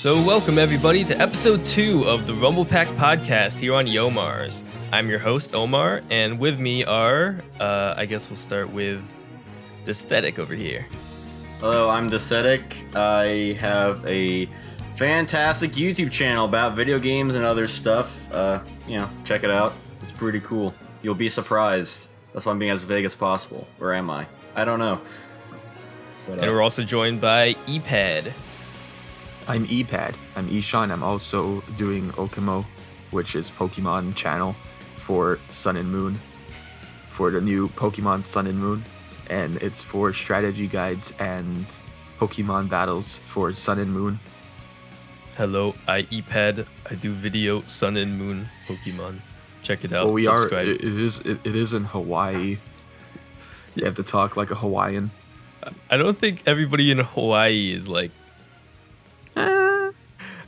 So welcome everybody to episode 2 of the Rumble Pak Podcast here on Yomarz. I'm your host Omar, and with me are, I guess we'll start with Aesthetic over here. Hello, I'm Aesthetic. I have a fantastic YouTube channel about video games and other stuff. Check it out. It's pretty cool. You'll be surprised. That's why I'm being as vague as possible. Or am I? I don't know. But, And we're also joined by ePad. I'm ePad. I'm Ishan. I'm also doing Okimo, which is Pokemon channel for Sun and Moon, for the new Pokemon Sun and Moon, and it's for strategy guides and Pokemon battles for Sun and Moon. Hello, I ePad. I do video Sun and Moon Pokemon. Check it out. Well, subscribe. It is in Hawaii. You have to talk like a Hawaiian. I don't think everybody in Hawaii is like.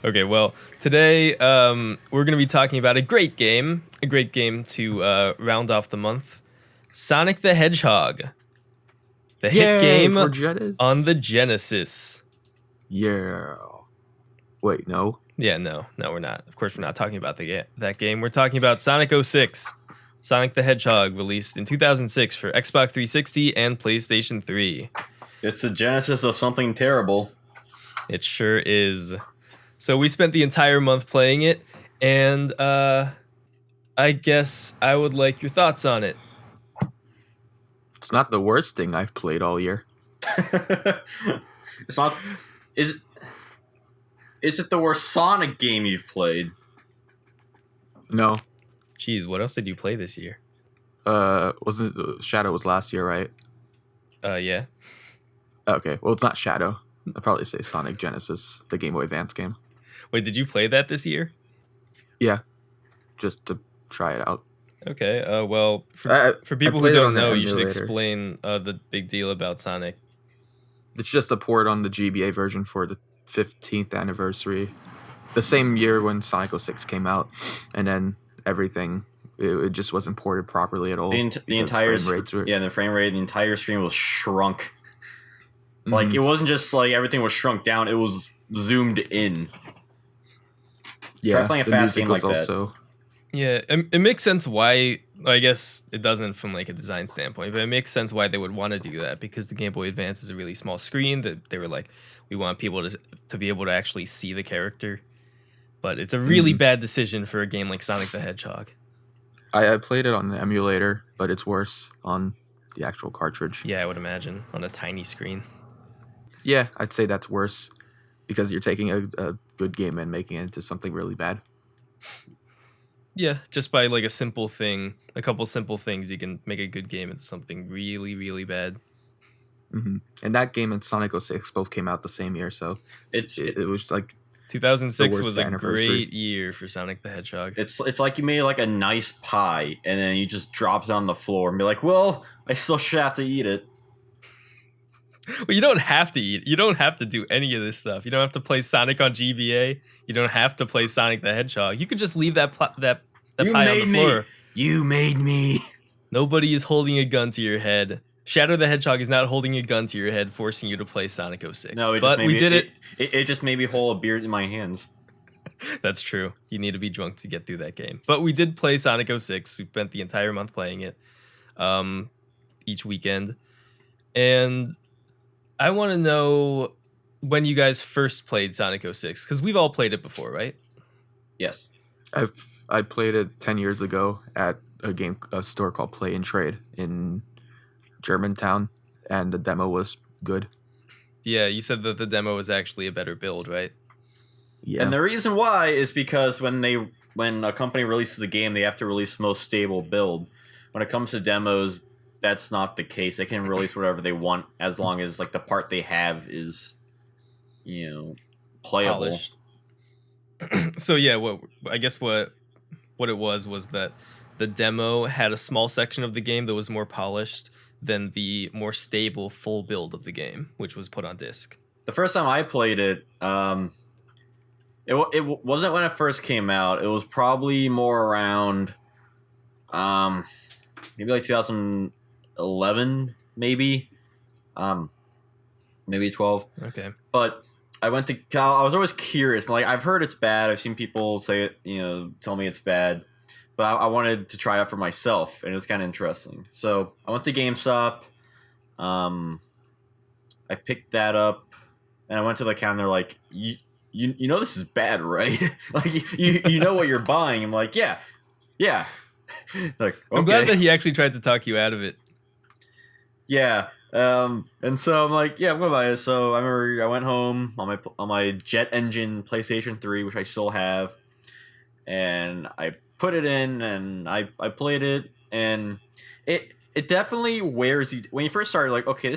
Okay, well, today we're going to be talking about a great game to round off the month, Sonic the Hedgehog, the hit game on the Genesis. Yeah. Wait, no? Yeah, no, we're not. Of course, we're not talking about that game. We're talking about Sonic 06, Sonic the Hedgehog, released in 2006 for Xbox 360 and PlayStation 3. it's the genesis of something terrible. It sure is. So we spent the entire month playing it, and I guess I would like your thoughts on it. It's not the worst thing I've played all year. It's not. Is it the worst Sonic game you've played? No. Jeez, what else did you play this year? Wasn't Shadow was last year, right? Yeah. Okay, well, it's not Shadow. I'd probably say Sonic Genesis, the Game Boy Advance game. Wait, did you play that this year? Yeah, just to try it out. Okay, well, for people who don't know, you should explain the big deal about Sonic. It's just a port on the GBA version for the 15th anniversary. The same year when Sonic 06 came out, and then everything, it just wasn't ported properly at all. The entire frame rate, the entire screen was shrunk. Like, it wasn't just like everything was shrunk down, it was zoomed in. Yeah, try playing a fast game like that. Yeah, it makes sense why. I guess it doesn't from like a design standpoint, but it makes sense why they would want to do that, because the Game Boy Advance is a really small screen that they were like, we want people to be able to actually see the character. But it's a really bad decision for a game like Sonic the Hedgehog. I played it on the emulator, but it's worse on the actual cartridge. Yeah, I would imagine, on a tiny screen. Yeah, I'd say that's worse, because you're taking a good game and making it into something really bad. Yeah, just by like a couple simple things, you can make a good game into something really, really bad. Mm-hmm. And that game and Sonic 06 both came out the same year, so it was like 2006 was a great year for Sonic the Hedgehog. It's like you made like a nice pie, and then you just dropped it on the floor and be like, well, I still should have to eat it. Well, you don't have to eat. You don't have to do any of this stuff. You don't have to play Sonic on GBA. You don't have to play Sonic the Hedgehog. You could just leave that pie on the floor. You made me. Nobody is holding a gun to your head. Shadow the Hedgehog is not holding a gun to your head, forcing you to play Sonic 06. No, we did it. It just made me hold a beer in my hands. That's true. You need to be drunk to get through that game. But we did play Sonic 06. We spent the entire month playing it, each weekend. And I want to know when you guys first played Sonic 06, because we've all played it before, right? Yes. I played it 10 years ago at a store called Play and Trade in Germantown, and the demo was good. Yeah, you said that the demo was actually a better build, right? Yeah. And the reason why is because when a company releases the game, they have to release the most stable build. When it comes to demos, that's not the case. They can release whatever they want as long as like the part they have is, playable. Polished. So yeah, what it was that the demo had a small section of the game that was more polished than the more stable full build of the game, which was put on disc. The first time I played it, it wasn't when it first came out. It was probably more around, maybe like 2011, maybe 12. Okay. But I went to. I was always curious. Like I've heard it's bad. I've seen people say it. Tell me it's bad. But I wanted to try it for myself, and it was kind of interesting. So I went to GameStop. I picked that up, and I went to the counter. Like you know this is bad, right? Like you know what you're buying. I'm like, yeah. Like, okay. I'm glad that he actually tried to talk you out of it. Yeah. And so I'm like, yeah, I'm gonna buy it. So I remember I went home on my Jet Engine PlayStation 3, which I still have, and I put it in and I played it, and it definitely wears you when you first started. Like, okay,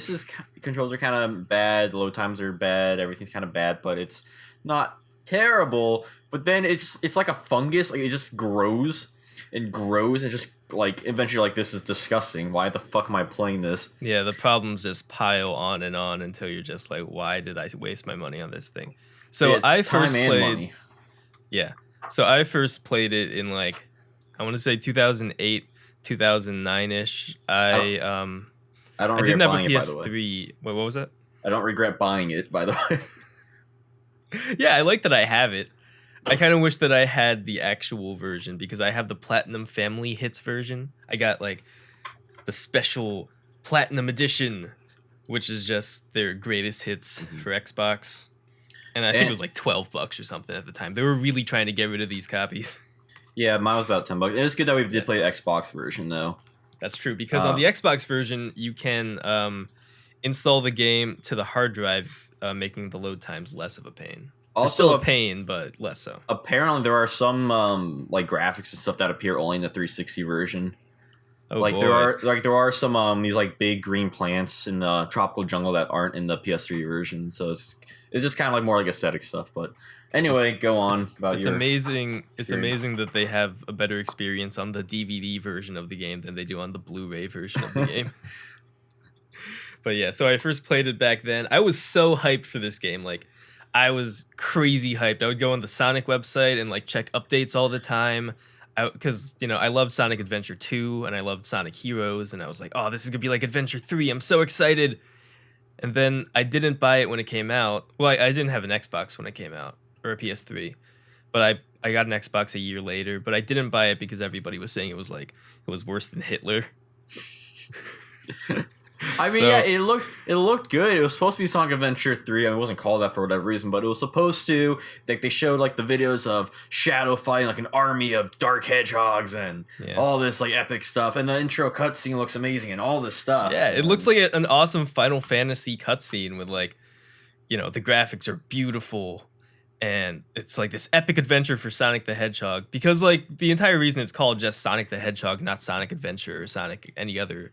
controls are kind of bad, load times are bad, everything's kind of bad, but it's not terrible. But then it's like a fungus, like it just grows and grows and just like eventually like this is disgusting. Why the fuck am I playing this? Yeah, the problems just pile on and on until you're just like, why did I waste my money on this thing? So Yeah, I time first and played. money. Yeah, so I first played it in like I want to say 2008, 2009 ish. I don't I regret didn't have a buying it, by the way. PS3. Wait, what was that? I don't regret buying it, by the way. Yeah, I like that I have it. I kind of wish that I had the actual version because I have the Platinum Family Hits version. I got like the special Platinum Edition, which is just their greatest hits for Xbox. And I think it was like $12 or something at the time. They were really trying to get rid of these copies. Yeah, mine was about $10. And it's good that we did play the Xbox version though. That's true because on the Xbox version, you can install the game to the hard drive, making the load times less of a pain. Also still a pain, but less so. Apparently, there are some like graphics and stuff that appear only in the 360 version. Oh, like boy. there are some these like big green plants in the tropical jungle that aren't in the PS3 version. So it's just kind of like more like aesthetic stuff. But anyway, go on about it's your amazing. experience. It's amazing that they have a better experience on the DVD version of the game than they do on the Blu-ray version of the game. But yeah, so I first played it back then. I was so hyped for this game. Like, I was crazy hyped. I would go on the Sonic website and like check updates all the time. Because, I loved Sonic Adventure 2 and I loved Sonic Heroes. And I was like, oh, this is going to be like Adventure 3. I'm so excited. And then I didn't buy it when it came out. Well, I didn't have an Xbox when it came out, or a PS3. But I got an Xbox a year later. But I didn't buy it because everybody was saying it was worse than Hitler. I mean, yeah, it looked good. It was supposed to be Sonic Adventure 3. I mean, it wasn't called that for whatever reason, but it was supposed to. Like, they showed like the videos of Shadow fighting like an army of dark hedgehogs and all this like epic stuff. And the intro cutscene looks amazing and all this stuff. Yeah, it looks like an awesome Final Fantasy cutscene with like, the graphics are beautiful. And it's like this epic adventure for Sonic the Hedgehog. Because like the entire reason it's called just Sonic the Hedgehog, not Sonic Adventure or Sonic any other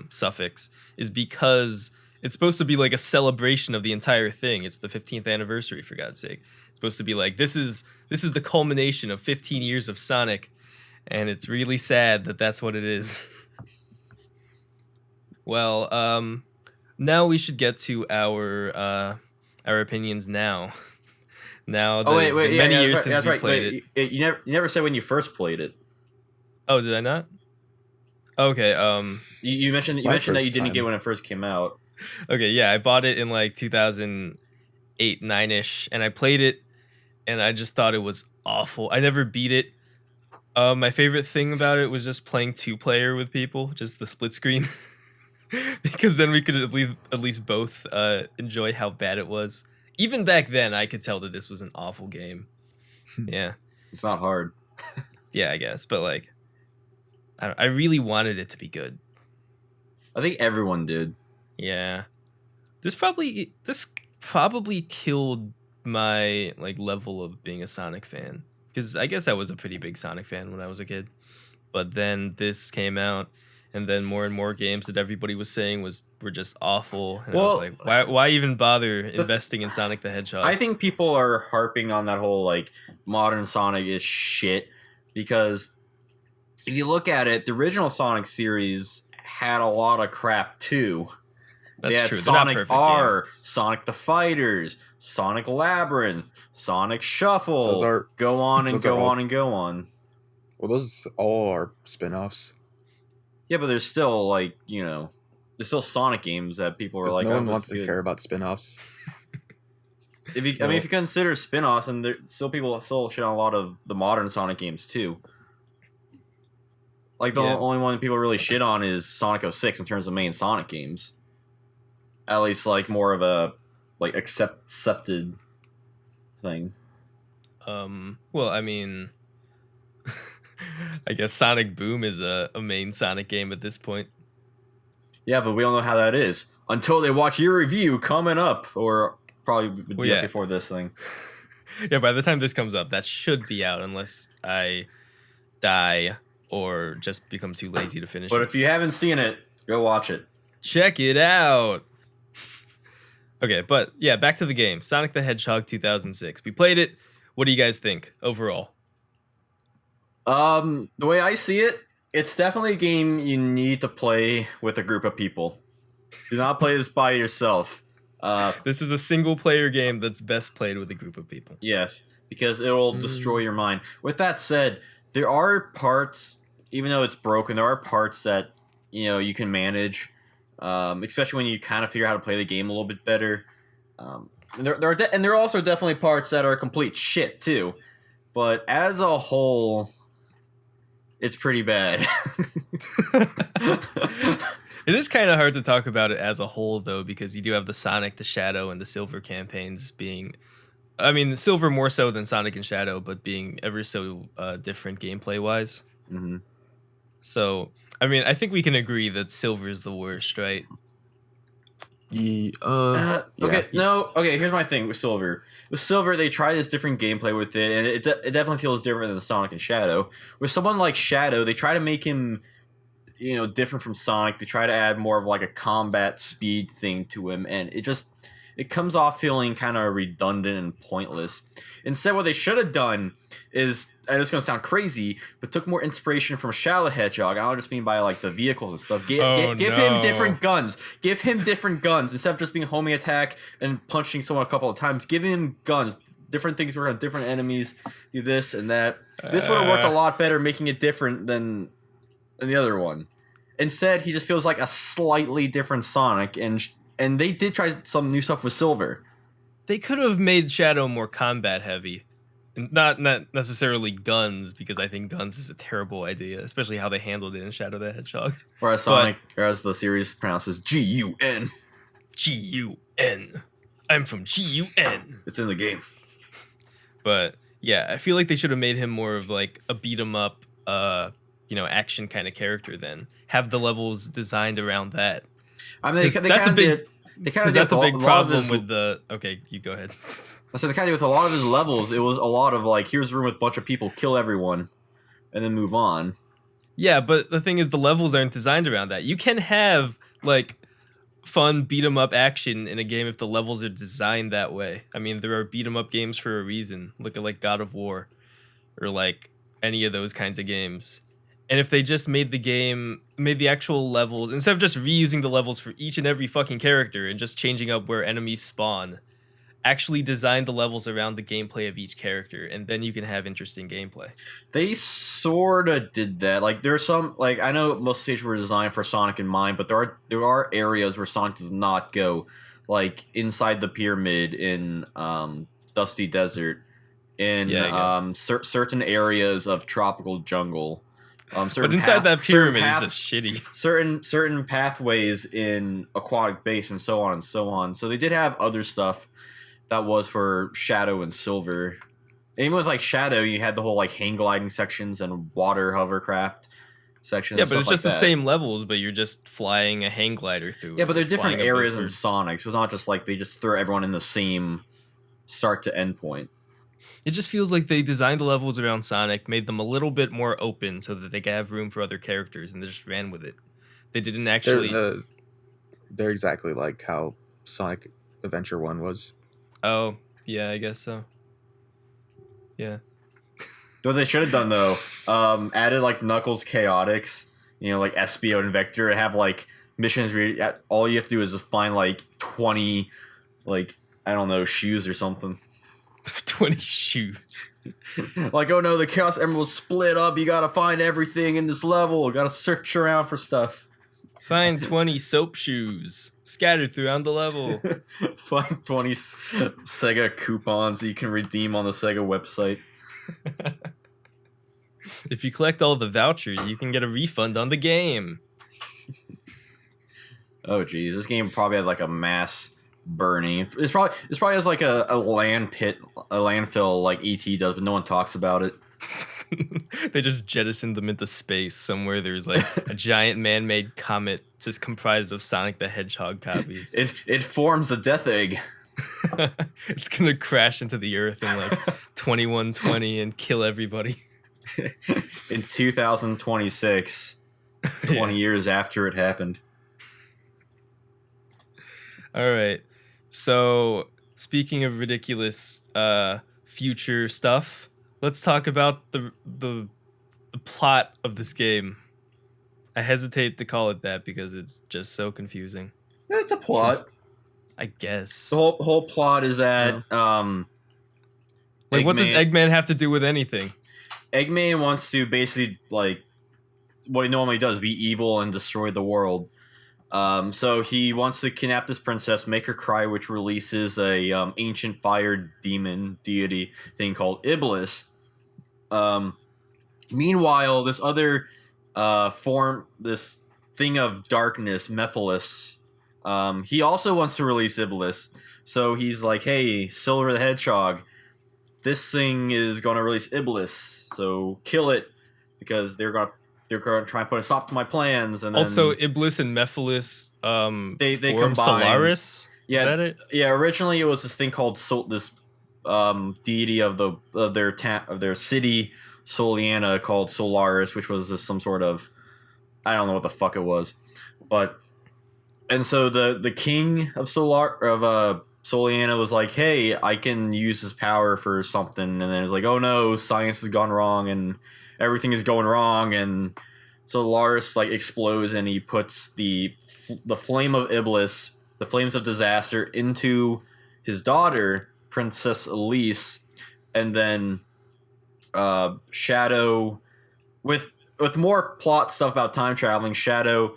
suffix, is because it's supposed to be like a celebration of the entire thing. It's the 15th anniversary, for God's sake. It's supposed to be like this is the culmination of 15 years of Sonic, and it's really sad that that's what it is. Well, now we should get to our opinions now. Now that it's been many years since we played it. You never said when you first played it. Oh, did I not? Okay. You mentioned that you didn't get when it first came out. Okay, yeah, I bought it in like 2008, 9-ish, and I played it, and I just thought it was awful. I never beat it. My favorite thing about it was just playing 2-player with people, just the split screen, because then we could at least both enjoy how bad it was. Even back then, I could tell that this was an awful game. Yeah. It's not hard. Yeah, I guess, but like, I really wanted it to be good. I think everyone did. Yeah. This probably killed my like level of being a Sonic fan, because I guess I was a pretty big Sonic fan when I was a kid. But then this came out, and then more and more games that everybody was saying were just awful. And I was like, why even bother investing in Sonic the Hedgehog? I think people are harping on that whole like modern Sonic is shit, because if you look at it, the original Sonic series had a lot of crap too. That's they had true. Sonic R, Sonic the Fighters, Sonic Labyrinth, Sonic Shuffle. Go on and go on and go on. Well, those all are spin-offs. Yeah, but there's still like, there's still Sonic games that people are like, no one wants to care about spin-offs. if you consider spin-offs, and there still people still shit on a lot of the modern Sonic games too. Like the only one people really shit on is Sonic 06 in terms of main Sonic games. At least like more of a like accepted thing. Well, I mean, I guess Sonic Boom is a main Sonic game at this point. Yeah, but we don't know how that is until they watch your review coming up, or probably would be up before this thing. Yeah, by the time this comes up, that should be out, unless I die or just become too lazy to finish it. But if you haven't seen it, go watch it. Check it out. Okay, but yeah, back to the game. Sonic the Hedgehog 2006. We played it. What do you guys think overall? The way I see it, it's definitely a game you need to play with a group of people. Do not play this by yourself. This is a single player game that's best played with a group of people. Yes, because it will destroy your mind. With that said, there are parts, even though it's broken, there are parts that you can manage, especially when you kind of figure out how to play the game a little bit better. There are also definitely parts that are complete shit too, but as a whole, it's pretty bad. It is kind of hard to talk about it as a whole, though, because you do have the Sonic, the Shadow, and the Silver campaigns being... I mean, Silver more so than Sonic and Shadow, but being ever so different gameplay-wise. Mm-hmm. So, I mean, I think we can agree that Silver is the worst, right? Okay, here's my thing with Silver. With Silver, they try this different gameplay with it, and it definitely feels different than Sonic and Shadow. With someone like Shadow, they try to make him, different from Sonic. They try to add more of like a combat speed thing to him, and it comes off feeling kind of redundant and pointless. Instead, what they should have done is, and it's going to sound crazy, but took more inspiration from Shadow the Hedgehog. I don't just mean by like the vehicles and stuff. Give him different guns. Give him different guns instead of just being homing attack and punching someone a couple of times. Give him guns. Different things work on different enemies. Do this and that. This would have worked a lot better, making it different than the other one. Instead, he just feels like a slightly different Sonic, and they did try some new stuff with Silver. They could have made Shadow more combat heavy. Not necessarily guns, because I think guns is a terrible idea, especially how they handled it in Shadow the Hedgehog. Or as Sonic, or as the series pronounces, G-U-N. G-U-N. I'm from G-U-N. It's in the game. But yeah, I feel like they should have made him more of like a beat 'em up, action kind of character. Then have the levels designed around that. I mean, that's a big problem with the. Okay, you go ahead. So they kind of with a lot of his levels, it was a lot of like, here's a room with a bunch of people, kill everyone, and then move on. Yeah, but the thing is, the levels aren't designed around that. You can have like fun beat 'em up action in a game if the levels are designed that way. I mean, there are beat 'em up games for a reason. Look at like God of War, or like any of those kinds of games. And if they just made the actual levels, instead of just reusing the levels for each and every fucking character and just changing up where enemies spawn, actually design the levels around the gameplay of each character, and then you can have interesting gameplay. They sorta did that. Like there's some, like I know most stages were designed for Sonic in mind, but there are areas where Sonic does not go, like inside the pyramid in Dusty Desert, in certain areas of Tropical Jungle. But inside that pyramid is just shitty. Certain pathways in Aquatic Base and so on and so on. So they did have other stuff that was for Shadow and Silver. And even with like Shadow, you had the whole like hang gliding sections and water hovercraft sections. Yeah, but it's just the same levels, but you're just flying a hang glider through. Yeah, but they're different areas in Sonic, so it's not just like they just throw everyone in the same start to end point. It just feels like they designed the levels around Sonic, made them a little bit more open so that they could have room for other characters, and they just ran with it. They didn't actually... They're exactly like how Sonic Adventure 1 was. Oh, yeah, I guess so. Yeah. What they should have done, though, added, like, Knuckles Chaotix, like Espio and Vector, and have, like, missions where all you have to do is just find, like, 20, like, I don't know, shoes or something. 20 shoes. Like, oh no, the Chaos Emerald's split up. You gotta find everything in this level. You gotta search around for stuff. Find 20 soap shoes. scattered throughout the level. Find 20 Sega coupons that you can redeem on the Sega website. If you collect all the vouchers, you can get a refund on the game. Oh geez, this game probably had like a mass burning. It's probably has like a landfill like ET does, but no one talks about it. They just jettisoned them into space somewhere. There's like a giant man-made comet just comprised of Sonic the Hedgehog copies. It forms a death egg. It's gonna crash into the Earth in like 2120 and kill everybody. In 2026, 20 years after it happened. All right. So, speaking of ridiculous future stuff, let's talk about the plot of this game. I hesitate to call it that because it's just so confusing. It's a plot. I guess. The whole plot is that like, what does Eggman have to do with anything? Eggman wants to basically, like, what he normally does, be evil and destroy the world. So he wants to kidnap this princess, make her cry, which releases a ancient fire demon deity thing called Iblis. Meanwhile, this other this thing of darkness, Mephiles, he also wants to release Iblis. So he's like, hey, Silver the Hedgehog, this thing is going to release Iblis, so kill it, because they're going to try and put a stop to my plans. And then also, Iblis and Mephiles, they form combine. Solaris. Yeah, is that it? Yeah. Originally, it was this thing called this deity of their city, Soliana, called Solaris, which was some sort of, I don't know what the fuck it was, and so the king of Soliana was like, hey, I can use this power for something, and then it's like, oh no, science has gone wrong and everything is going wrong, and Solaris like explodes, and he puts the flame of Iblis, the flames of disaster, into his daughter, Princess Elise, and then Shadow, with more plot stuff about time traveling, Shadow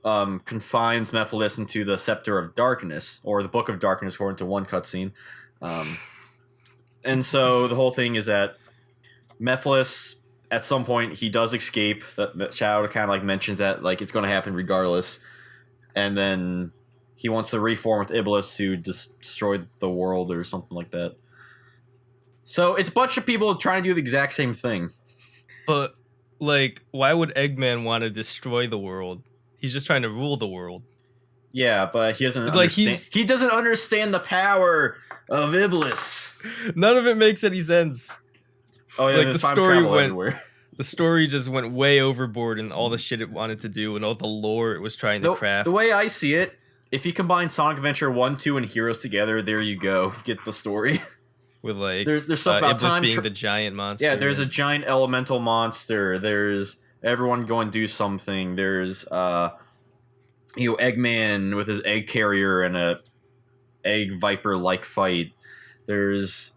confines Mephiles into the Scepter of Darkness, or the Book of Darkness, according to one cutscene. And so the whole thing is that Mephiles, at some point, he does escape. That Shadow kind of like mentions that like it's going to happen regardless, and then he wants to reform with Iblis to destroy the world or something like that. So it's a bunch of people trying to do the exact same thing. But like, why would Eggman want to destroy the world? He's just trying to rule the world. Yeah, but he doesn't like understand. He doesn't understand the power of Iblis. None of it makes any sense. Oh yeah, like the story everywhere. The story just went way overboard in all the shit it wanted to do and all the lore it was trying to craft. The way I see it, if you combine Sonic Adventure 1, 2, and Heroes together, there you go. You get the story. With like there's stuff about Iblis time being the giant monster. Yeah, there's a giant elemental monster. There's everyone going to do something. There's Eggman with his egg carrier and a egg viper like fight. There's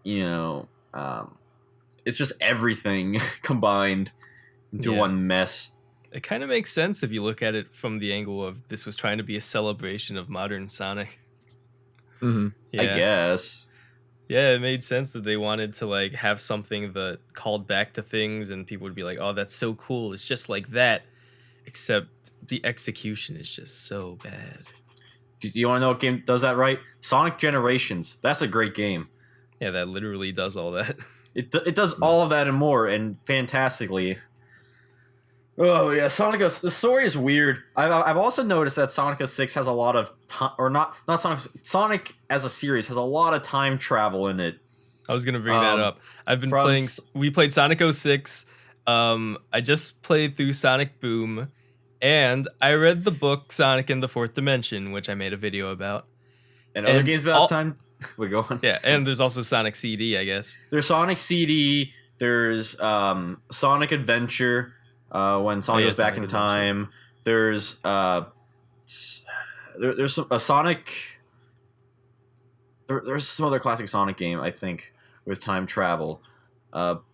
it's just everything combined into one mess. It kind of makes sense if you look at it from the angle of this was trying to be a celebration of modern Sonic. Mm-hmm. Yeah. I guess. Yeah, it made sense that they wanted to like have something that called back to things, and people would be like, "Oh, that's so cool! It's just like that." Except the execution is just so bad. Do you want to know what game does that right? Sonic Generations. That's a great game. Yeah, that literally does all that. It does all of that and more, and fantastically. Oh yeah, the story is weird. I've also noticed that Sonic 06 has a lot of Sonic as a series has a lot of time travel in it. I was gonna bring that up. I've been playing. We played Sonic 06. I just played through Sonic Boom, and I read the book Sonic in the Fourth Dimension, which I made a video about. And other games about time. We go on. Yeah, and there's also Sonic CD, I guess. There's Sonic CD. There's Sonic Adventure. When Sonic goes back in time, there's there's a Sonic. There's some other classic Sonic game, I think, with time travel.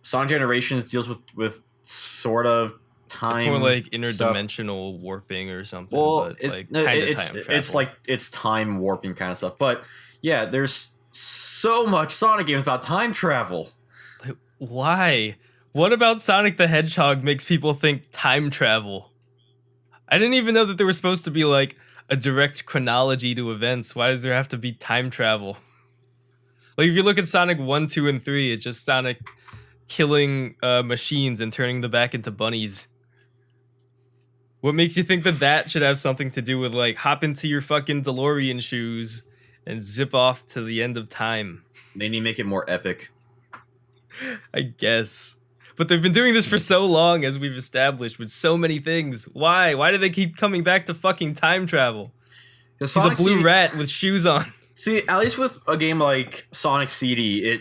Sonic Generations deals with sort of time. It's more like stuff. interdimensional warping or something. Well, but it's like no, kind of it's time it's travel. like it's time warping kind of stuff. But yeah, there's so much Sonic games about time travel. Like, why? What about Sonic the Hedgehog makes people think time travel? I didn't even know that there was supposed to be like a direct chronology to events. Why does there have to be time travel? Like if you look at Sonic 1, 2, and 3, it's just Sonic killing machines and turning them back into bunnies. What makes you think that that should have something to do with like hop into your fucking DeLorean shoes and zip off to the end of time? They need to make it more epic. I guess. But they've been doing this for so long, as we've established, with so many things. Why? Why do they keep coming back to fucking time travel? He's a blue rat with shoes on. See, at least with a game like Sonic CD,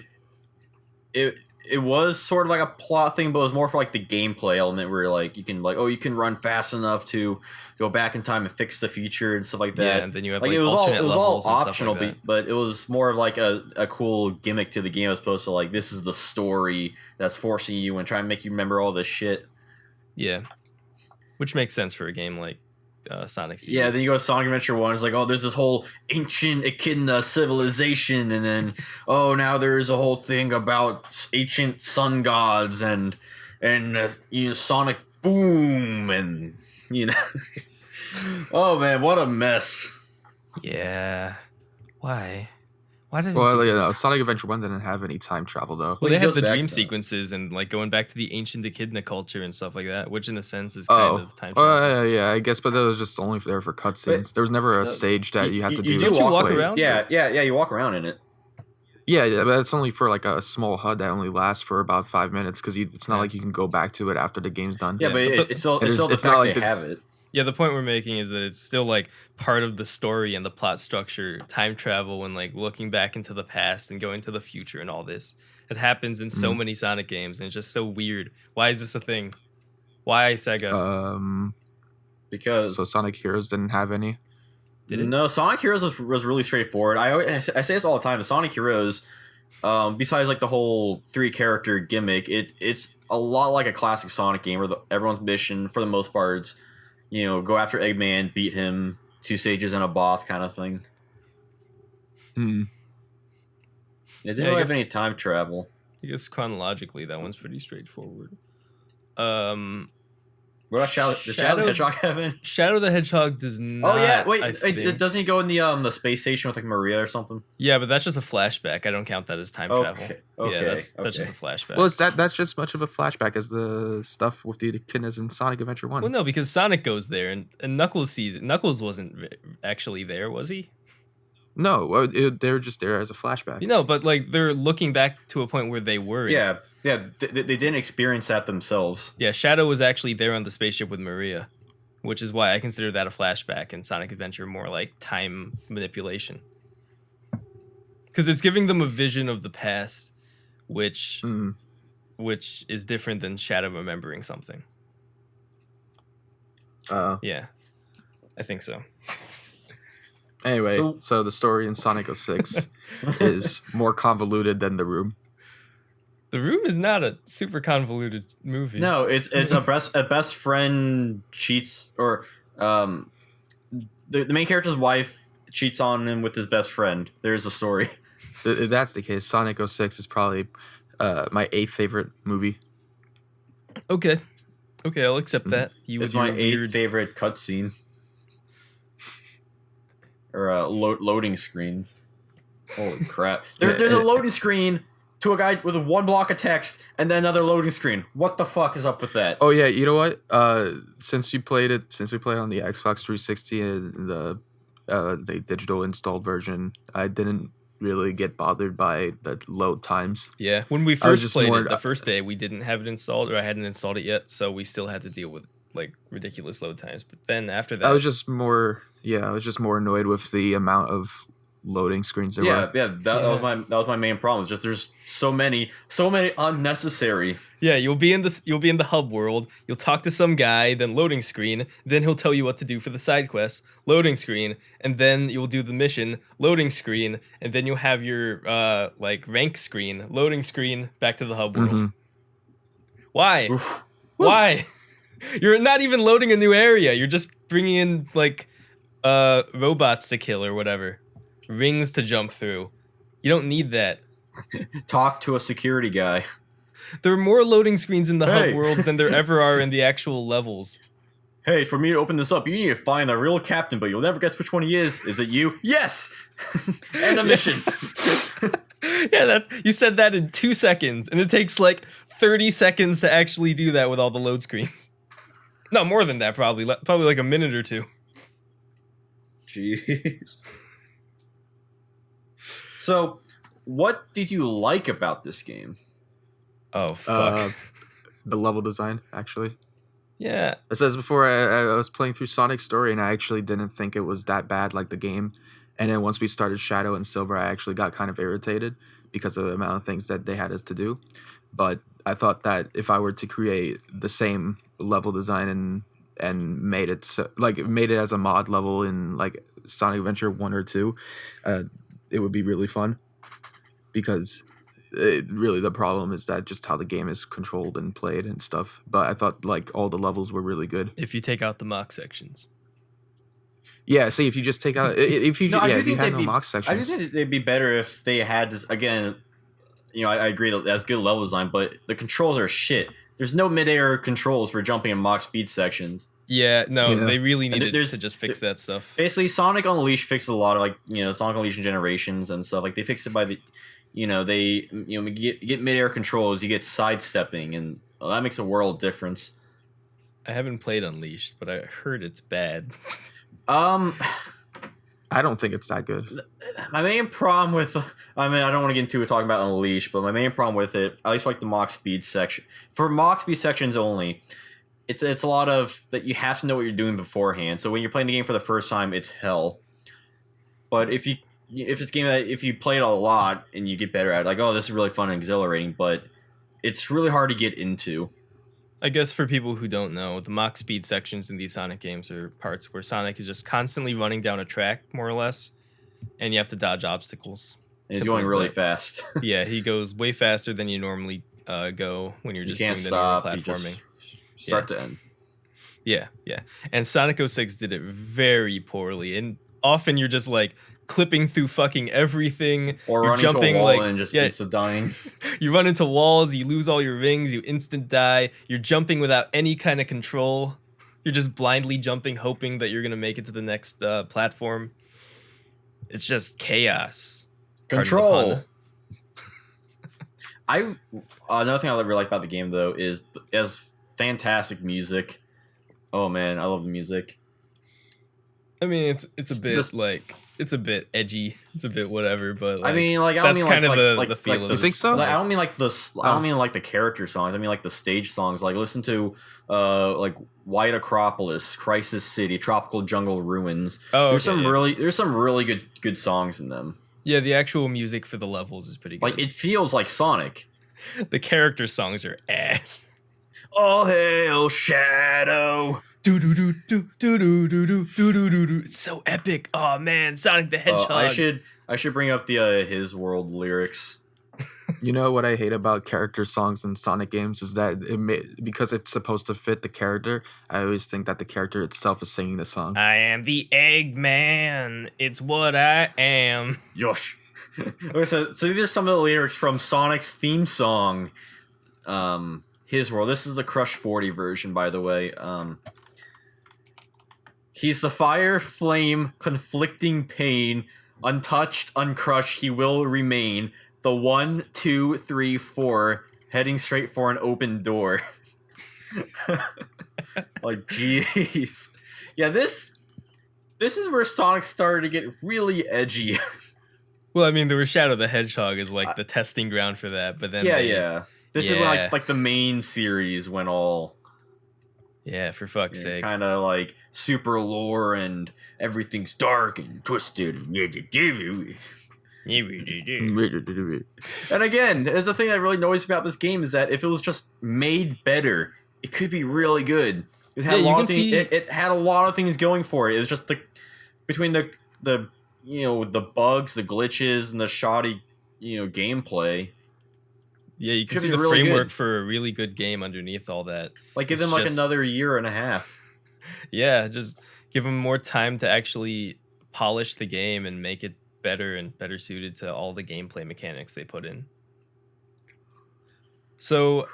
it was sort of like a plot thing, but it was more for like the gameplay element where like you can run fast enough to go back in time and fix the future and stuff like that. Yeah, and then you have like like it was alternate levels all and optional, stuff like that. but it was more of like a cool gimmick to the game as opposed to like this is the story that's forcing you and trying to make you remember all this shit. Yeah, which makes sense for a game like Sonic CD. Yeah, then you go to Sonic Adventure 1, it's like, oh, there's this whole ancient echidna civilization, and then, oh, now there's a whole thing about ancient sun gods, and Sonic Boom, and, oh, man, what a mess. Yeah. Why? Why did? Well, Sonic Adventure 1 didn't have any time travel though. Well, they He had goes the back dream to that. sequences and like going back to the ancient echidna culture and stuff like that, which in a sense is kind of time travel. Yeah, I guess, but that was just only there for cutscenes. There was never a stage that you had to do. Don't you walk gameplay. around? Yeah, you walk around in it. Yeah, but it's only for like a small HUD that only lasts for about 5 minutes because it's not like you can go back to it after the game's done. Yeah, Yeah, but but it's still it's the not fact like they this- have it. Yeah, the point we're making is that it's still like part of the story and the plot structure, time travel and like looking back into the past and going to the future and all this. It happens in so many Sonic games and it's just so weird. Why is this a thing? Why Sega? Because So Sonic Heroes didn't have any. Did it? No, Sonic Heroes was really straightforward. I say this all the time. Sonic Heroes, besides like the whole 3-character gimmick, it's a lot like a classic Sonic game where everyone's mission for the most part is, go after Eggman, beat him, 2 stages and a boss kind of thing. Hmm. It didn't Yeah, I really have guess- any time travel. I guess chronologically that one's pretty straightforward. What about Shadow the Hedgehog have any? Shadow the Hedgehog does not. Oh yeah, I wait, think. doesn't he go in the space station with like Maria or something? Yeah, but that's just a flashback. I don't count that as time travel. Okay, Yeah, that's just a flashback. Well, that's just much of a flashback as the stuff with the echidnas in Sonic Adventure 1. Well, no, because Sonic goes there and Knuckles sees it. Knuckles wasn't actually there, was he? No, they were just there as a flashback. But like they're looking back to a point where they were. Yeah, they didn't experience that themselves. Yeah, Shadow was actually there on the spaceship with Maria, which is why I consider that a flashback and Sonic Adventure more like time manipulation. Because it's giving them a vision of the past, which is different than Shadow remembering something. Yeah, I think so. Anyway, So- so the story in Sonic 06 is more convoluted than The Room. The Room is not a super convoluted movie. No, it's a best friend cheats, or the main character's wife cheats on him with his best friend. There's the story. If that's the case, Sonic 06 is probably my 8th favorite movie. Okay, I'll accept that. You It's with my your 8th weird. favorite cutscene. Or loading screens. Holy crap! There's a loading screen to a guy with 1 block of text, and then another loading screen. What the fuck is up with that? Oh yeah, you know what? Since we played on the Xbox 360 and the digital installed version, I didn't really get bothered by the load times. Yeah, when we I was first just played more- it, the first day we didn't have it installed, or I hadn't installed it yet, so we still had to deal with like ridiculous load times. But then after that, I was just more annoyed with the amount of loading screens there were. That was my main problem. It's just there's so many unnecessary. yeah, you'll be in the hub world. You'll talk to some guy, then loading screen. Then he'll tell you what to do for the side quest, loading screen, and then you'll do the mission, loading screen, and then you'll have your like rank screen, loading screen, back to the hub world. Mhm. Why? Oof. Why? You're not even loading a new area. You're just bringing in like robots to kill or whatever, rings to jump through. You don't need that. Talk to a security guy. There are more loading screens in the Hey. hub world than there ever are in the actual levels. Hey, for me to open this up, you need to find the real captain, but you'll never guess which one he is. Is it you? Yes! End of mission. Yeah, you said that in 2 seconds, and it takes like 30 seconds to actually do that with all the load screens. No, more than that, probably like a minute or two. Jeez. So, what did you like about this game? Oh, fuck. The level design, actually. Yeah. It says before I was playing through Sonic's story, and I actually didn't think it was that bad, like the game. And then once we started Shadow and Silver, I actually got kind of irritated because of the amount of things that they had us to do. But I thought that if I were to create the same level design and made it made it as a mod level in like Sonic Adventure 1 or 2, it would be really fun. Because really the problem is that just how the game is controlled and played and stuff. But I thought like all the levels were really good. If you take out the mock sections. Yeah, see, if you just take out if you had no mock sections. I just think they'd be better if they had this again. You know, I agree that that's good level design, but the controls are shit. There's no mid-air controls for jumping in mock speed sections. Yeah, no, Yeah. they really needed to just fix that stuff. Basically, Sonic Unleashed fixed a lot of like Sonic Unleashed and Generations and stuff. Like they fixed it by the they get mid-air controls, you get sidestepping, and that makes a world difference. I haven't played Unleashed, but I heard it's bad. I don't think it's that good. My main problem with, I don't want to get into talking about Unleashed, but my main problem with it, at least like the mock speed section, for mock speed sections only, it's a lot of that you have to know what you're doing beforehand. So when you're playing the game for the first time, it's hell. But if it's a game that if you play it a lot and you get better at it, like, oh, this is really fun and exhilarating, but it's really hard to get into. I guess for people who don't know, the mock speed sections in these Sonic games are parts where Sonic is just constantly running down a track, more or less, and you have to dodge obstacles. And he's Simple going as really that. fast. Yeah, he goes way faster than you normally go when you're You just can't doing stop. the You normal just platforming. start to end. Yeah. And Sonic 06 did it very poorly, and often you're just like clipping through fucking everything. Or you're running to a wall like, and just instant dying. You run into walls, you lose all your rings, you instant die, you're jumping without any kind of control. You're just blindly jumping, hoping that you're going to make it to the next platform. It's just chaos. Control. Another thing I really like about the game, though, is as fantastic music. Oh, man, I love the music. I mean, it's a bit Just- like... It's a bit edgy. It's a bit whatever, but like, I mean, like, I don't that's mean kind like, of like, the like, feel like of the, You think so? Like, I don't mean like I don't mean like the character songs. I mean like the stage songs. Like listen to like White Acropolis, Crisis City, Tropical Jungle Ruins. Oh, There's okay, some really good songs in them. Yeah, the actual music for the levels is pretty good. Like it feels like Sonic. The character songs are ass. All hail Shadow. Do do do do do do do do do do do do. It's so epic. Oh man, Sonic the Hedgehog. I should bring up the His World lyrics. You know what I hate about character songs in Sonic games is that because it's supposed to fit the character, I always think that the character itself is singing the song. I am the Eggman. It's what I am. Yosh. Okay, so these are some of the lyrics from Sonic's theme song, His World. This is the Crush 40 version, by the way. He's the fire, flame, conflicting pain, untouched, uncrushed, he will remain. The 1, 2, 3, 4, heading straight for an open door. Like, jeez. Yeah, this is where Sonic started to get really edgy. Well, I mean, there was Shadow the Hedgehog is like the testing ground for that, but then Yeah. This is when Yeah. like the main series went all for fuck's sake. kind of like super lore and everything's dark and twisted. And again, there's the thing I really noticed about this game is that if it was just made better, it could be really good. It had a lot of things. It had a lot of things going for it. It's just between the the bugs, the glitches, and the shoddy gameplay. Yeah, you can Could see be the really framework good. for a really good game underneath all that. Like, give It's them like just- another year and a half. Yeah, just give them more time to actually polish the game and make it better and better suited to all the gameplay mechanics they put in. So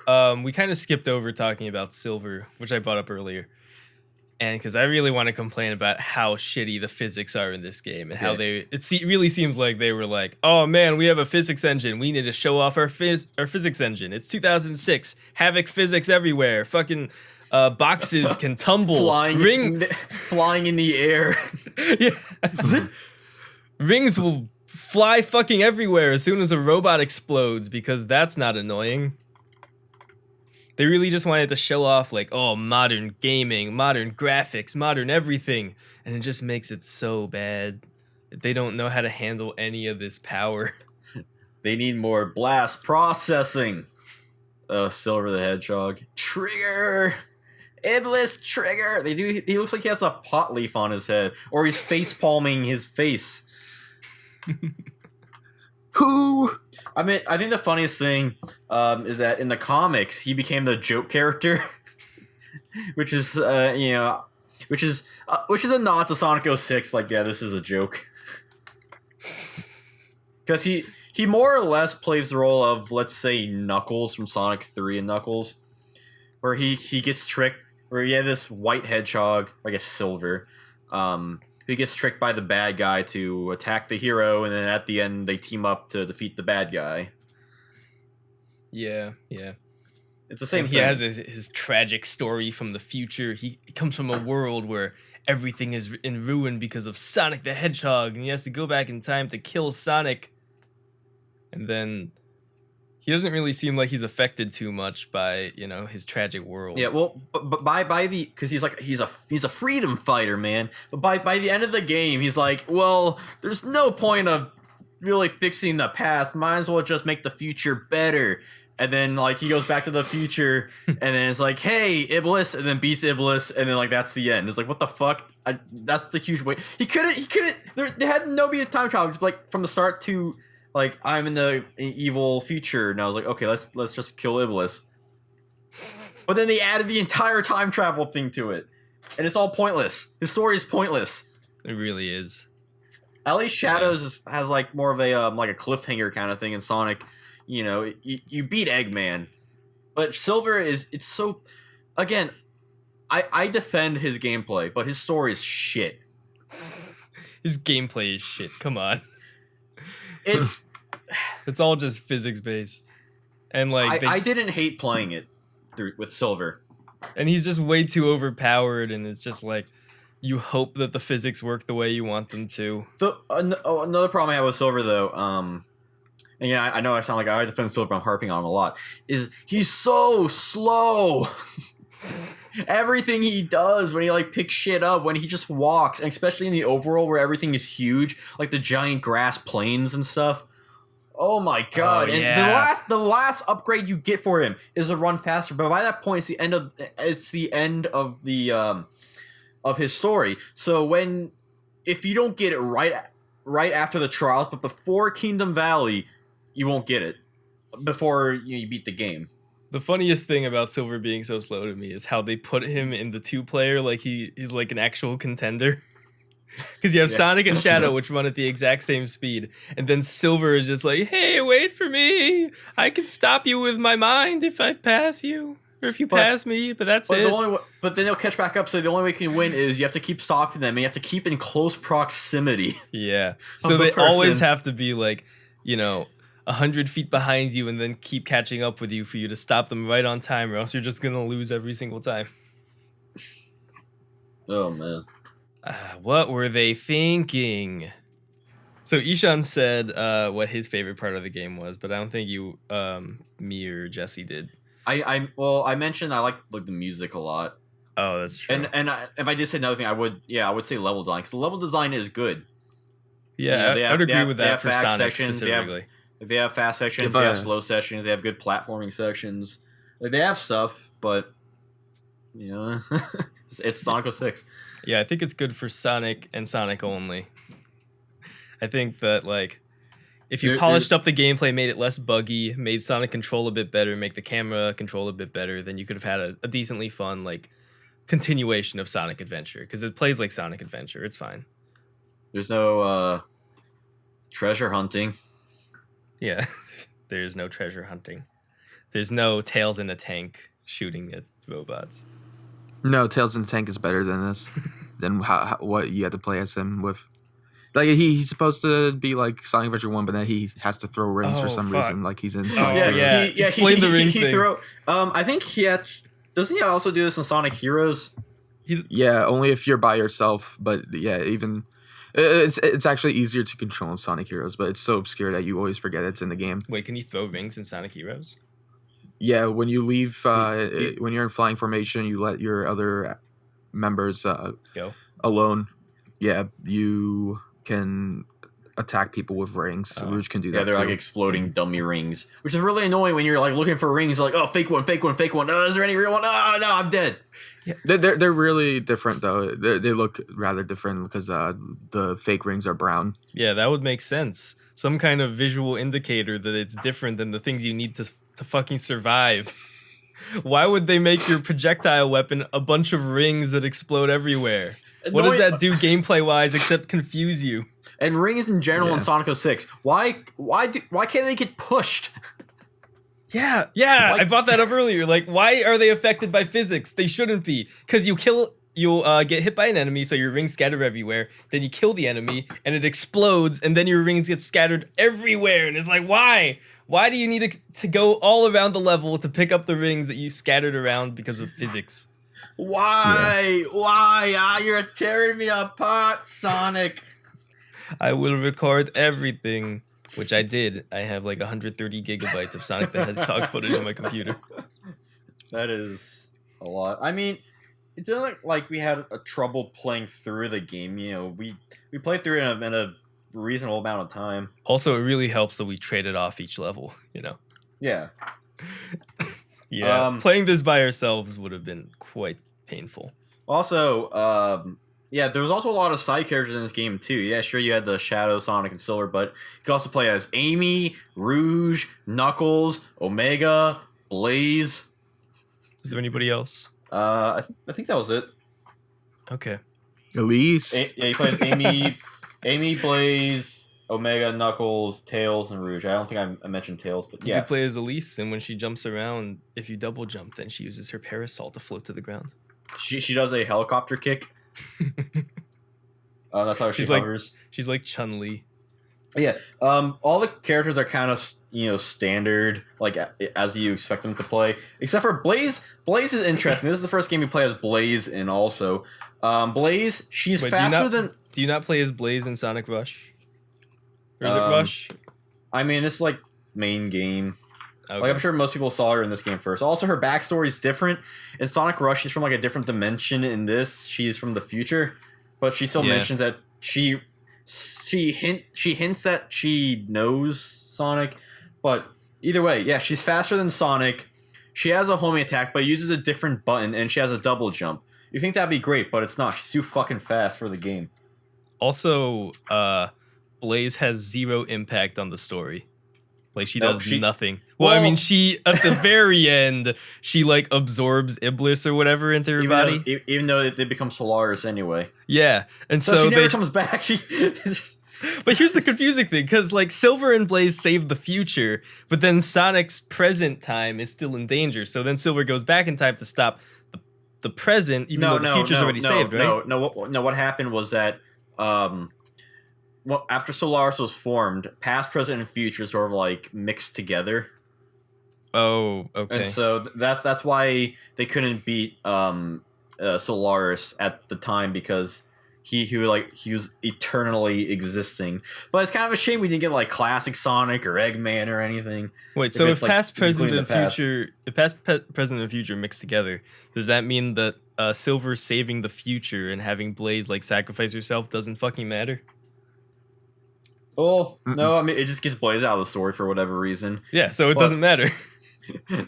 we kind of skipped over talking about Silver, which I brought up earlier. And because I really want to complain about how shitty the physics are in this game and how really seems like they were like, oh man, we have a physics engine. We need to show off our physics engine. It's 2006. Havoc physics everywhere. Fucking boxes can tumble. Flying in the air. Yeah. Rings will fly fucking everywhere as soon as a robot explodes because that's not annoying. They really just wanted to show off like, oh, modern gaming, modern graphics, modern everything. And it just makes it so bad. They don't know how to handle any of this power. They need more blast processing. Silver the Hedgehog. Trigger! Iblis trigger! He looks like he has a pot leaf on his head. Or he's face palming his face. Who? I mean, I think the funniest thing is that in the comics he became the joke character, which is which is a nod to Sonic 06. Like, yeah, this is a joke, because he more or less plays the role of, let's say, Knuckles from Sonic 3 and Knuckles, where he gets tricked. Where you have this white hedgehog, I guess Silver, who gets tricked by the bad guy to attack the hero, and then at the end they team up to defeat the bad guy. Yeah. It's the same and thing. He has his tragic story from the future. He comes from a world where everything is in ruin because of Sonic the Hedgehog, and he has to go back in time to kill Sonic. And then he doesn't really seem like he's affected too much by, his tragic world. Yeah, well, but by the, because he's a freedom fighter, man. But by the end of the game, he's like, well, there's no point of really fixing the past. Might as well just make the future better. And then like he goes back to the future, and then it's like, hey, Iblis, and then beats Iblis, and then like that's the end. It's like, what the fuck? That's the huge way. He couldn't. There had no be a time travel. Just like from the start to. Like, I'm in the evil future, and I was like, okay, let's just kill Iblis. But then they added the entire time travel thing to it, and it's all pointless. His story is pointless. It really is. At least Shadows has like more of a like a cliffhanger kind of thing in Sonic. You beat Eggman, but Silver it's so. Again, I defend his gameplay, but his story is shit. His gameplay is shit. Come on. It's all just physics based, and like I didn't hate playing it with Silver, and he's just way too overpowered, and it's just like you hope that the physics work the way you want them to. Another problem I have with Silver though, and yeah, I know I sound like I defend Silver, I'm harping on him a lot, is he's so slow. Everything he does when he like picks shit up, when he just walks, and especially in the overworld where everything is huge, like the giant grass plains and stuff. Oh my god! And the last upgrade you get for him is a run faster. But by that point, it's the end of the of his story. So if you don't get it right after the trials, but before Kingdom Valley, you won't get it before you beat the game. The funniest thing about Silver being so slow to me is how they put him in the 2-player like he's like an actual contender. Because you have Sonic and Shadow, which run at the exact same speed. And then Silver is just like, hey, wait for me. I can stop you with my mind if I pass you. Or if you pass me, but that's it. But then they'll catch back up, so the only way you can win is you have to keep stopping them, and you have to keep in close proximity. Yeah. So they always have to be like, 100 feet behind you and then keep catching up with you for you to stop them right on time, or else you're just going to lose every single time. Oh, man. What were they thinking? So Ishan said what his favorite part of the game was, but I don't think you, me or Jesse did. I mentioned I like the music a lot. Oh, that's true. And if I did say another thing, I would say level design, because the level design is good. Yeah, I would agree with that for Sonic specifically. They have fast sections, they have slow sections, they have good platforming sections. Like, they have stuff, but it's Sonic 06. Yeah, I think it's good for Sonic and Sonic only. I think that If you polished up the gameplay, made it less buggy, made Sonic Control a bit better, make the camera control a bit better, then you could have had a decently fun like continuation of Sonic Adventure, because it plays like Sonic Adventure. It's fine. There's no treasure hunting. Yeah, there's no treasure hunting. There's no Tails in a tank shooting at robots. No, Tails in the Tank is better than this. Than what you had to play as him with. Like he's supposed to be like Sonic Adventure 1, but then he has to throw rings for some reason. Like he's in Sonic Heroes. Explain the ring thing. I think doesn't he also do this in Sonic Heroes? Yeah, only if you're by yourself. But yeah, even it's actually easier to control in Sonic Heroes, but it's so obscure that you always forget it's in the game. Wait, can you throw rings in Sonic Heroes? Yeah, when you leave, when you're in flying formation, you let your other members go alone. Yeah, you can attack people with rings. Rouge can do that. Yeah, they're too. like exploding dummy rings, which is really annoying when you're like looking for rings. Like, oh, fake one. Is there any real one? Oh, no, I'm dead. Yeah. They're really different though. They look rather different because the fake rings are brown. Yeah, that would make sense. Some kind of visual indicator that it's different than the things you need to fucking survive. Why would they make your projectile weapon a bunch of rings that explode everywhere? What does that do gameplay wise except confuse you? And rings in general in Sonic 06. Why can't they get pushed? Yeah, I brought that up earlier. Like, why are they affected by physics? They shouldn't be. Because you'll get hit by an enemy, so your rings scatter everywhere. Then you kill the enemy, and it explodes, and then your rings get scattered everywhere. And it's like, why? Why do you need to go all around the level to pick up the rings that you scattered around because of physics? Why? Yeah. Why? You're tearing me apart, Sonic. I will record everything, which I did. I have like 130 gigabytes of Sonic the Hedgehog footage on my computer. That is a lot. I mean, it didn't like we had a trouble playing through the game. You know, we played through it in a reasonable amount of time. Also, it really helps that we traded off each level, you know? Yeah. Yeah, playing this by ourselves would have been quite painful. Also, yeah, there was also a lot of side characters in this game, too. Yeah, sure, you had the Shadow, Sonic, and Silver, but you could also play as Amy, Rouge, Knuckles, Omega, Blaze. Is there anybody else? I think that was it. Okay. Elise. Yeah, you played Amy, Blaze, Omega, Knuckles, Tails, and Rouge. I don't think I mentioned Tails, but yeah. You can play as Elise, and when she jumps around, if you double jump, then she uses her parasol to float to the ground. She does a helicopter kick. That's how she hovers. She's like Chun-Li. Yeah. All the characters are kind of standard, like as you expect them to play, except for Blaze. Blaze is interesting. This is the first game you play as Blaze in. Also, Blaze, she's faster than. Do you not play as Blaze in Sonic Rush? Or is it Rush? I mean, this is like main game. Okay. Like I'm sure most people saw her in this game first. Also, her backstory is different. In Sonic Rush, she's from like a different dimension. In this, she's from the future, but she still mentions that she hints that she knows Sonic. But either way, yeah, she's faster than Sonic. She has a homing attack, but uses a different button, and she has a double jump. You think that'd be great, but it's not. She's too fucking fast for the game. Also, Blaze has zero impact on the story. Like, she does nothing. Well, I mean, she, at the very end, she, like, absorbs Iblis or whatever into her body. Even though they become Solaris anyway. Yeah, and so she never comes back. But here's the confusing thing, because, like, Silver and Blaze saved the future, but then Sonic's present time is still in danger. So then Silver goes back in time to stop the present, even though the future's already saved, right? No, what happened was that, after Solaris was formed, past, present, and future sort of like mixed together. Oh, okay. And so that's why they couldn't beat Solaris at the time, because he was eternally existing. But it's kind of a shame we didn't get like classic Sonic or Eggman or anything. Wait, so if past, present, and future, present, and future mixed together, does that mean that Silver saving the future and having Blaze like sacrifice herself doesn't fucking matter? Oh, no, I mean, it just gets Blaze out of the story for whatever reason. Yeah, so it doesn't matter.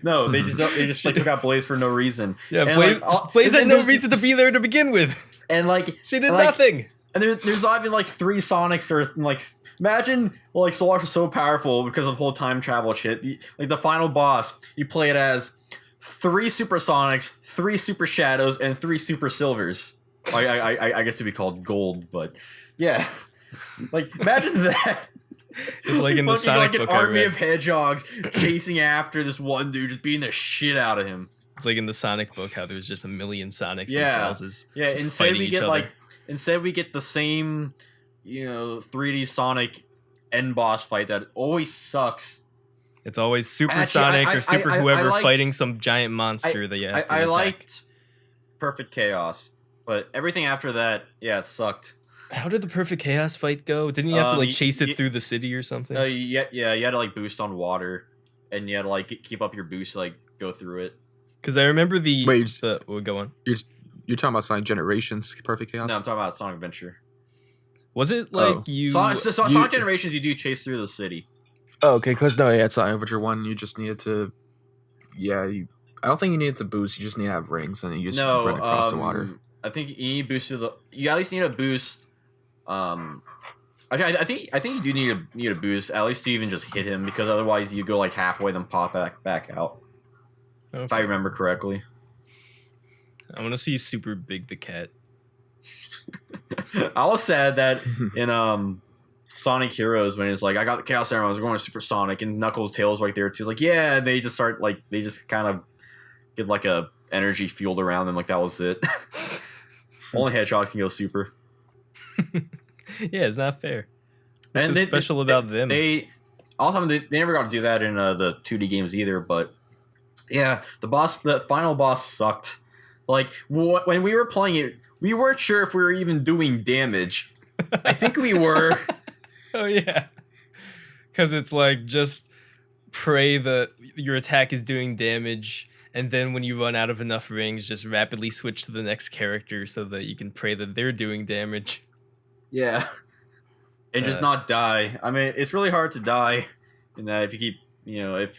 No, they just like took out Blaze for no reason. Yeah, and Blaze had no reason to be there to begin with. And like she did nothing. And there's not even like 3 Sonics or like Imagine, well, like Solar was so powerful because of the whole time travel shit. Like the final boss, you play it as 3 Supersonics, 3 Super Shadows, and 3 Super Silvers. I guess to be called Gold, but yeah. Like imagine that. It's like in the Sonic like an book I army read. of hedgehogs chasing after this one dude, just beating the shit out of him. It's like in the Sonic book how there's just a million Sonics and Yeah. Bowsers Yeah, just instead fighting we each get other. instead we get the same, 3D Sonic end boss fight that always sucks. It's always Super Actually, Sonic or Super whoever liked- fighting some giant monster that you have to I attack. liked Perfect Chaos, but everything after that, yeah, it sucked. How did the Perfect Chaos fight go? Didn't you have to like chase it y- through the city or something? you had to like boost on water, and you had to like keep up your boost to like go through it. Because I remember Wait. We'll go on. You're talking about Sonic Generations Perfect Chaos? No, I'm talking about Sonic Adventure. Was it like Oh. you? Sonic Generations, you do chase through the city. Oh, okay, because no, yeah, it's Sonic Adventure 1, you just needed to... Yeah, I don't think you needed to boost, you just need to have rings, and then you just run across the water. I think you need boost to you at least need a boost. I think you do need a boost at least to even just hit him, because otherwise you go like halfway then pop back out. Okay. If I remember correctly. I want to see Super Big the Cat. I was sad that in Sonic Heroes when it's like I got the Chaos Emeralds, we're going to Super Sonic, and Knuckles' tail's right there too. He's like, yeah, and they just start like they just kind of get like a energy field around them, like that was it. Only Hedgehog can go super. Yeah, it's not fair. What's And so special about them? They never got to do that in the 2D games either. But yeah, the final boss sucked. Like when we were playing it, we weren't sure if we were even doing damage. I think we were. Oh yeah, because it's like just pray that your attack is doing damage, and then when you run out of enough rings, just rapidly switch to the next character so that you can pray that they're doing damage. Yeah, and just not die. I mean, it's really hard to die in that if you keep, if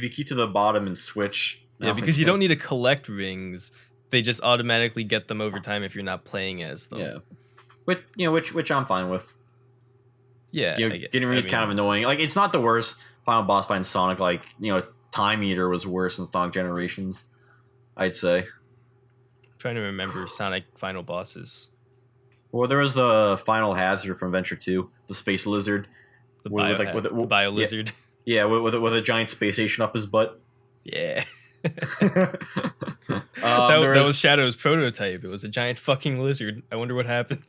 you keep to the bottom and switch. Yeah, because you don't need to collect rings; they just automatically get them over time if you're not playing as them. Yeah, which I'm fine with. Yeah, Getting rings is kind of annoying. Like, it's not the worst final boss fight in Sonic. Like, Time Eater was worse in Sonic Generations, I'd say. I'm trying to remember Sonic final bosses. Well, there was the final hazard from Adventure 2, the space lizard. The bio lizard. Yeah, with a giant space station up his butt. Yeah. That that was Shadow's prototype. It was a giant fucking lizard. I wonder what happened.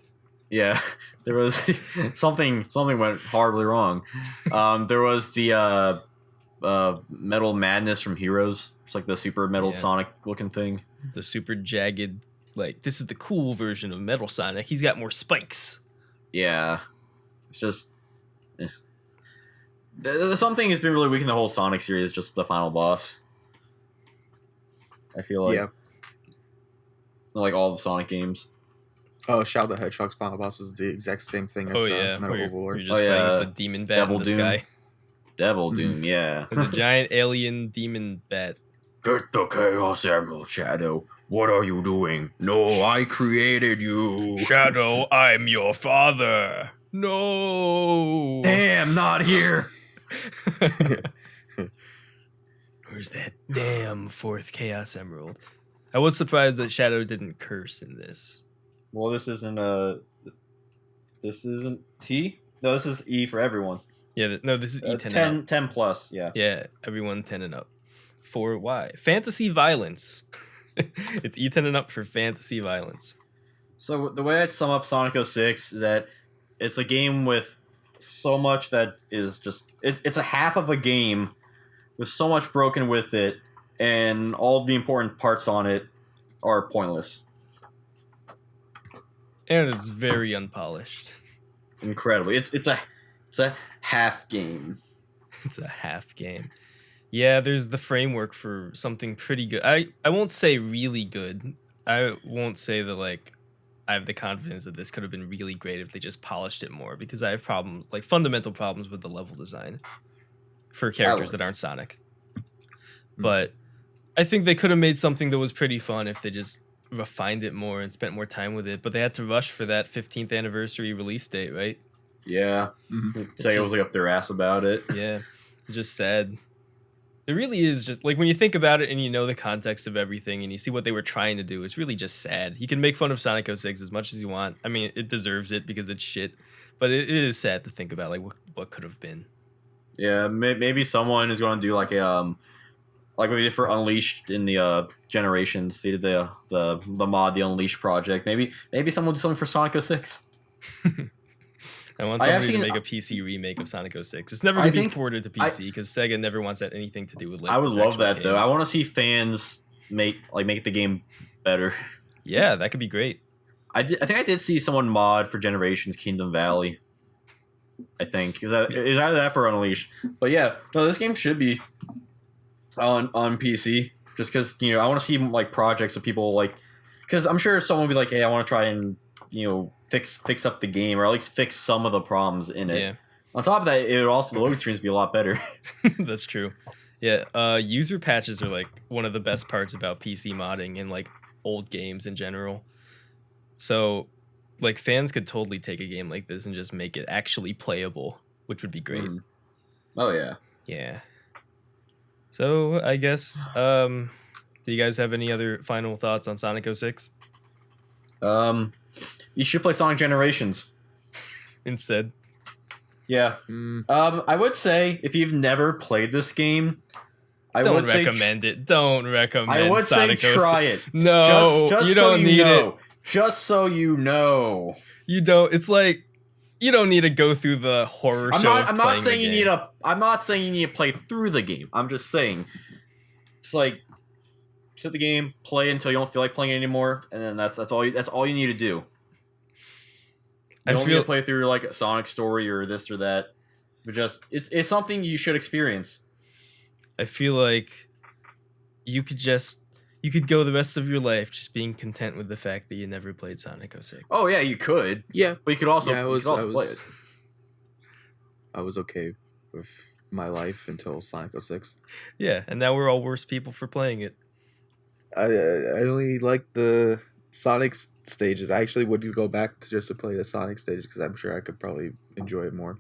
Yeah, there was something went horribly wrong. There was the Metal Madness from Heroes. It's like the super Metal Sonic looking thing. The super jagged, like, this is the cool version of Metal Sonic. He's got more spikes. Yeah, it's just something has been really weak in the whole Sonic series. Just the final boss. I feel like, like all the Sonic games. Oh, Shadow the Hedgehog's final boss was the exact same thing as Metal Overlord. You're just fighting the demon bat Devil in the Doom. sky. Devil Doom, yeah. It's a giant alien demon bat. Get the Chaos Emerald, Shadow. What are you doing? No, I created you. Shadow, I'm your father. No. Damn, not here. Where's that damn fourth Chaos Emerald? I was surprised that Shadow didn't curse in this. Well, this isn't T? No, this is E for everyone. Yeah, no, this is E10 10 plus, yeah. Yeah, everyone 10 and up. For why? Fantasy violence. It's E10 and up for fantasy violence. So the way I'd sum up Sonic 06 is that it's a game with so much that is just... It's a half of a game with so much broken with it, and all the important parts on it are pointless. And it's very unpolished. Incredibly. It's a half game. It's a half game. Yeah, there's the framework for something pretty good. I won't say really good. I won't say that, like, I have the confidence that this could have been really great if they just polished it more, because I have fundamental problems with the level design for characters that aren't Sonic. But I think they could have made something that was pretty fun if they just refined it more and spent more time with it. But they had to rush for that 15th anniversary release date, right? Yeah. Sega was like up their ass about it. Yeah, just sad. It really is just like when you think about it and you know the context of everything and you see what they were trying to do, it's really just sad. You can make fun of Sonic 06 as much as you want. I mean, it deserves it because it's shit, but it is sad to think about like what could have been. Yeah, maybe someone is going to do like a like what they did for Unleashed in the Generations. They did the mod, the Unleashed project. Maybe someone will do something for Sonic 06. I want somebody to make a PC remake of Sonic 06. It's never going to be ported to PC because Sega never wants that anything to do with. Like, I would love that though. I want to see fans make the game better. Yeah, that could be great. I think I did see someone mod for Generations Kingdom Valley. I think is either that for Unleashed. But yeah, no, this game should be on PC just because I want to see like projects of people like because I'm sure someone will be like, hey, I want to try and fix up the game or at least fix some of the problems in it. Yeah. On top of that, it would also the loading screens be a lot better. That's true. Yeah, user patches are like one of the best parts about PC modding and like old games in general. So, like fans could totally take a game like this and just make it actually playable, which would be great. Oh yeah. Yeah. So I guess, do you guys have any other final thoughts on Sonic 06? You should play Sonic Generations instead. Yeah. I would say if you've never played this game, Don't recommend it. Don't recommend. I would Sonic say 06. try it. No, just you so don't need it. Just so you know. You don't. It's like you don't need to go through the horror show. I'm not saying you need to play through the game. I'm just saying it's like sit the game, play until you don't feel like playing it anymore, and then that's all you need to do. You don't need to play through like a Sonic story or this or that, but just it's something you should experience. I feel like you could go the rest of your life just being content with the fact that you never played Sonic 06. Oh yeah, you could. Yeah, but you could also play it. I was okay with my life until Sonic 06. Yeah, and now we're all worse people for playing it. I only like the Sonic stages. I actually would go back just to play the Sonic stages because I'm sure I could probably enjoy it more.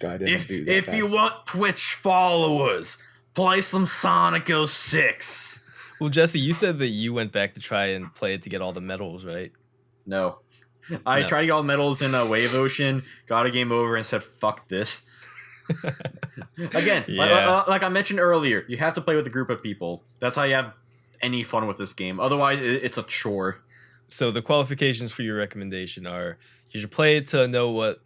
If you want Twitch followers, play some Sonic 06. Well, Jesse, you said that you went back to try and play it to get all the medals, right? No. I tried to get all the medals in Wave Ocean, got a game over, and said, fuck this. Again, like I mentioned earlier, you have to play with a group of people. That's how you have any fun with this game. Otherwise, it's a chore. So the qualifications for your recommendation are you should play it to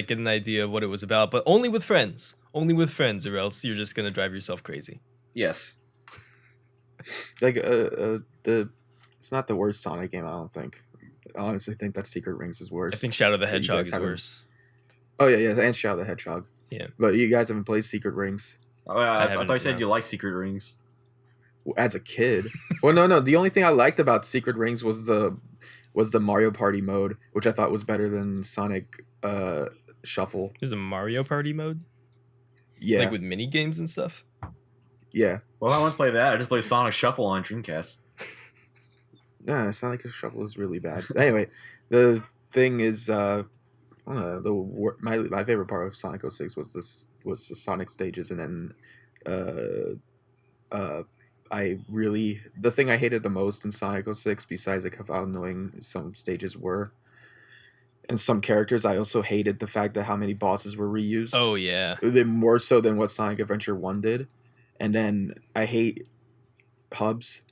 get an idea of what it was about, but only with friends. Only with friends, or else you're just going to drive yourself crazy. Yes. Like it's not the worst Sonic game, I don't think. I honestly think that Secret Rings is worse. I think Shadow the Hedgehog is worse. Oh yeah, and Shadow the Hedgehog. Yeah. But you guys haven't played Secret Rings. Oh yeah, I thought you said you like Secret Rings. As a kid. Well, no. The only thing I liked about Secret Rings was the Mario Party mode, which I thought was better than Sonic Shuffle. There's a Mario Party mode? Yeah. Like with mini games and stuff? Yeah. Well, I want to play that. I just play Sonic Shuffle on Dreamcast. Nah, Sonic Shuffle is really bad. Anyway, the thing is, my favorite part of Sonic 06 was the Sonic stages, and then, the thing I hated the most in Sonic 06, besides like how annoying some stages were, and some characters, I also hated the fact that how many bosses were reused. Oh yeah, more so than what Sonic Adventure 1 did. And then I hate hubs,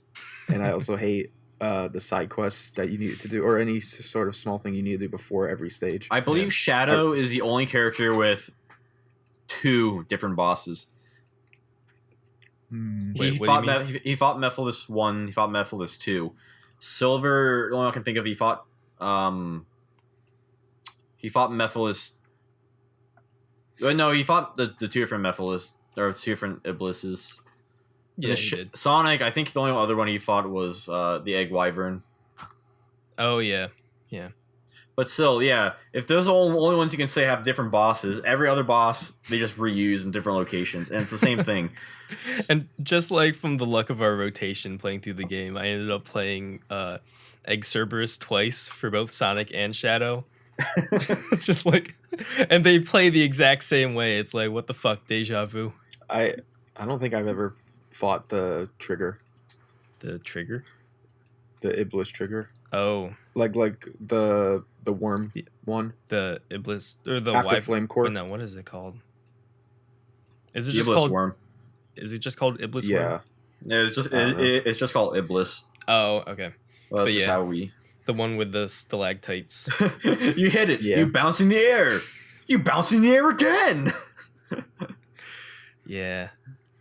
and I also hate the side quests that you need to do, or any sort of small thing you need to do before every stage. I believe Shadow is the only character with 2 different bosses. Wait, He fought Mephiles 1, he fought Mephiles 2. Silver, the only one I can think of, he fought Mephiles. No, he fought the 2 different Mephiles. There are 2 different Iblises. Yeah, he did. Sonic, I think the only other one he fought was the Egg Wyvern. Oh yeah, yeah. But still, yeah, if those are the only ones you can say have different bosses, every other boss they just reuse in different locations, and it's the same thing. And just like from the luck of our rotation playing through the game, I ended up playing Egg Cerberus twice for both Sonic and Shadow. Just like, and they play the exact same way. It's like, what the fuck, deja vu. I don't think I've ever fought the trigger, The trigger. the Iblis trigger, Oh, like the worm one the Iblis or the after Flame Court. No, what is it called? Is it The just Iblis called? worm. Is it just called Iblis Yeah, worm? Yeah, it's just called Iblis. Oh, okay. Well, that's But just yeah. how we. The one with the stalactites. You hit it. Yeah. You bounce in the air. You bounce in the air again. Yeah.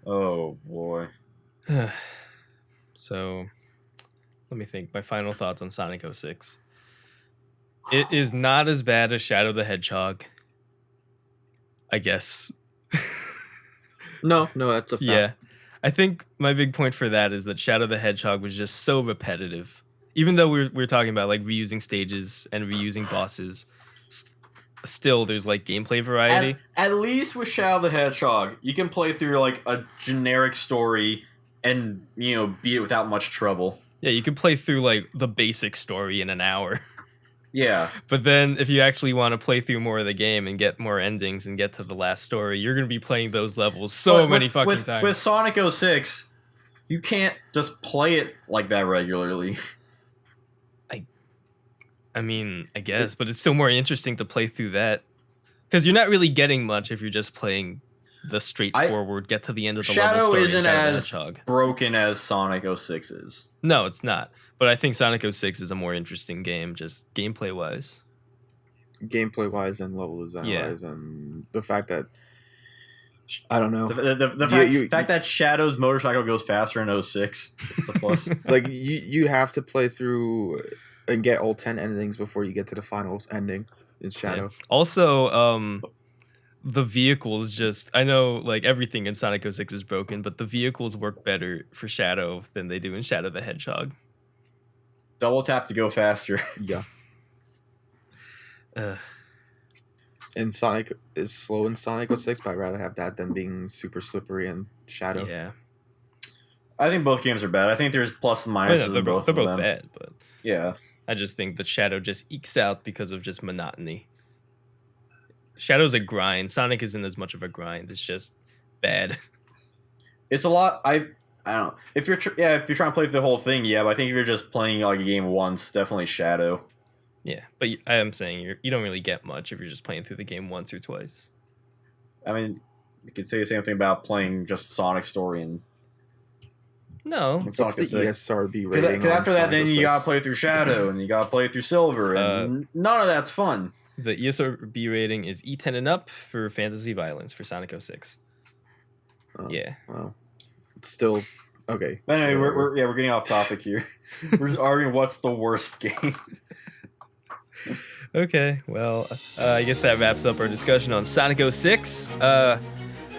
Oh boy. So, let me think. My final thoughts on Sonic 06. It is not as bad as Shadow the Hedgehog, I guess. no, that's a fact. Yeah. I think my big point for that is that Shadow the Hedgehog was just so repetitive. Even though we're talking about like reusing stages and reusing bosses, still there's like gameplay variety. At least with Shadow the Hedgehog, you can play through like a generic story and beat it without much trouble. Yeah, you can play through like the basic story in an hour. Yeah. But then if you actually want to play through more of the game and get more endings and get to the last story, you're going to be playing those levels so many fucking times. With Sonic 06, you can't just play it like that regularly. I mean, I guess, but it's still more interesting to play through that. Because you're not really getting much if you're just playing the straightforward, get to the end of the level Shadow story. isn't Shadow the as Hedgehog. broken as Sonic 06 is. No, it's not. But I think Sonic 06 is a more interesting game, just gameplay-wise. Gameplay wise and level design wise, and the fact that I don't know The fact that Shadow's motorcycle goes faster in 06 is a plus. like you have to play through and get all 10 endings before you get to the final ending in Shadow. Yeah. Also, the vehicles just... I know like everything in Sonic 06 is broken, but the vehicles work better for Shadow than they do in Shadow the Hedgehog. Double tap to go faster. Yeah. And Sonic is slow in Sonic 06, but I'd rather have that than being super slippery in Shadow. Yeah. I think both games are bad. I think there's plus and minuses in both they're of both them. bad, but Yeah. I just think that Shadow just ekes out because of just monotony. Shadow's a grind. Sonic isn't as much of a grind. It's just bad. It's a lot. I don't know. If you're trying to play through the whole thing, yeah. But I think if you're just playing like a game once, definitely Shadow. Yeah, but I am saying you don't really get much if you're just playing through the game once or twice. I mean, you could say the same thing about playing just Sonic Story and No. Sonic What's the 06. ESRB rating? Because after that, on then Sonic you gotta 06? play through Shadow and you gotta play through Silver, and none of that's fun. The ESRB rating is E10 and up for fantasy violence for Sonic 06. Oh, Yeah. Well, it's still okay. But anyway, whatever. we're getting off topic here. We're arguing what's the worst game. Okay, well, I guess that wraps up our discussion on Sonic 06.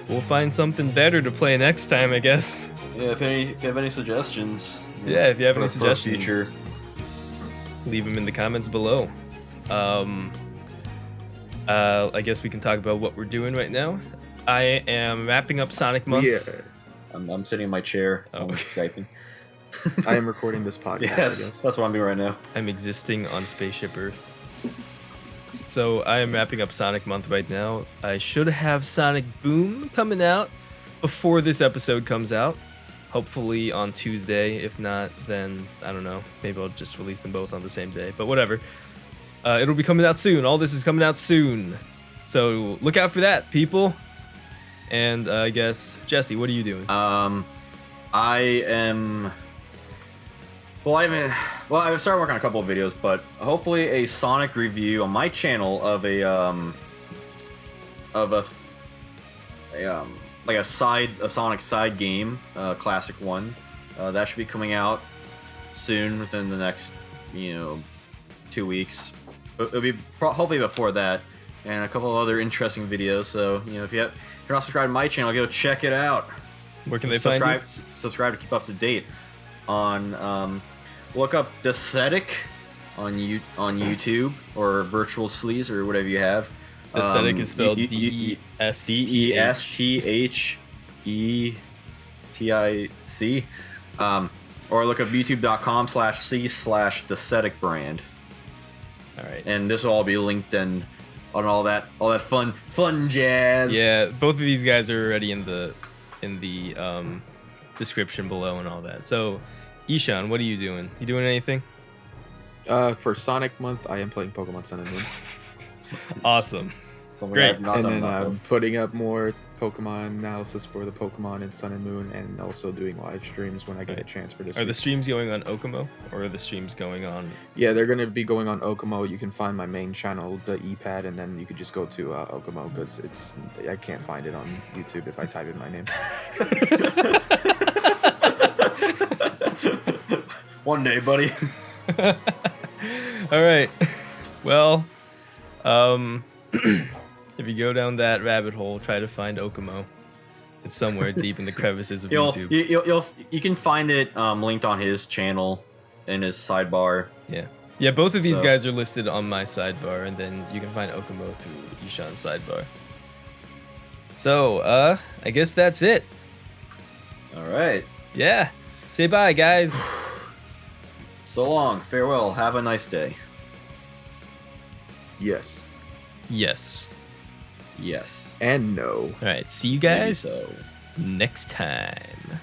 We'll find something better to play next time, I guess. Yeah, if you have any suggestions. Yeah, if you have for- any for a suggestions, future. leave them in the comments below. I guess we can talk about what we're doing right now. I am wrapping up Sonic Month. Yeah, I'm sitting in my chair. Oh. I'm Skyping. I am recording this podcast. I Yes, guess. that's what I'm doing right now. I'm existing on Spaceship Earth. So I am wrapping up Sonic Month right now. I should have Sonic Boom coming out before this episode comes out. Hopefully on Tuesday. If not, then I don't know. Maybe I'll just release them both on the same day. But whatever. It'll be coming out soon. All this is coming out soon. So look out for that, people. And I guess, Jesse, what are you doing? I am. Well, I've started working on a couple of videos, but hopefully a Sonic review on my channel of a Sonic side game, classic one. That should be coming out soon, within the next 2 weeks. It'll be hopefully before that, and a couple of other interesting videos. So if you're not subscribed to my channel, go check it out. Where can they find you? Subscribe to keep up to date. On look up Desthetic on YouTube, or Virtual Sleaze, or whatever you have. Aesthetic is spelled DESTHESTHEC. Or Or look up youtube.com/c/Desthetic brand. All right. Right. And this will all be linked and on all that fun jazz. Yeah, both of these guys are already in the description below and all that. So, Ishan, what are you doing? You doing anything? For Sonic Month, I am playing Pokemon Sun and Moon. Awesome. Something Great. I've not And done then enough I'm of. putting up more Pokemon analysis for the Pokemon in Sun and Moon, and also doing live streams when I get a chance for this. Are the week. streams going on Okamo, or are the streams going on? Yeah, they're gonna be going on Okamo. You can find my main channel, the ePad, and then you could just go to Okamo because I can't find it on YouTube if I type in my name. One day, buddy. All right. Well, if you go down that rabbit hole, try to find Okamo. It's somewhere deep in the crevices of YouTube. You can find it linked on his channel in his sidebar. Yeah, both of these So- guys are listed on my sidebar, and then you can find Okamo through Ishan's sidebar. So, I guess that's it. All right. Yeah. Say bye, guys. So long. Farewell. Have a nice day. Yes. Yes. Yes. And no. All right. See you Maybe guys so. next time.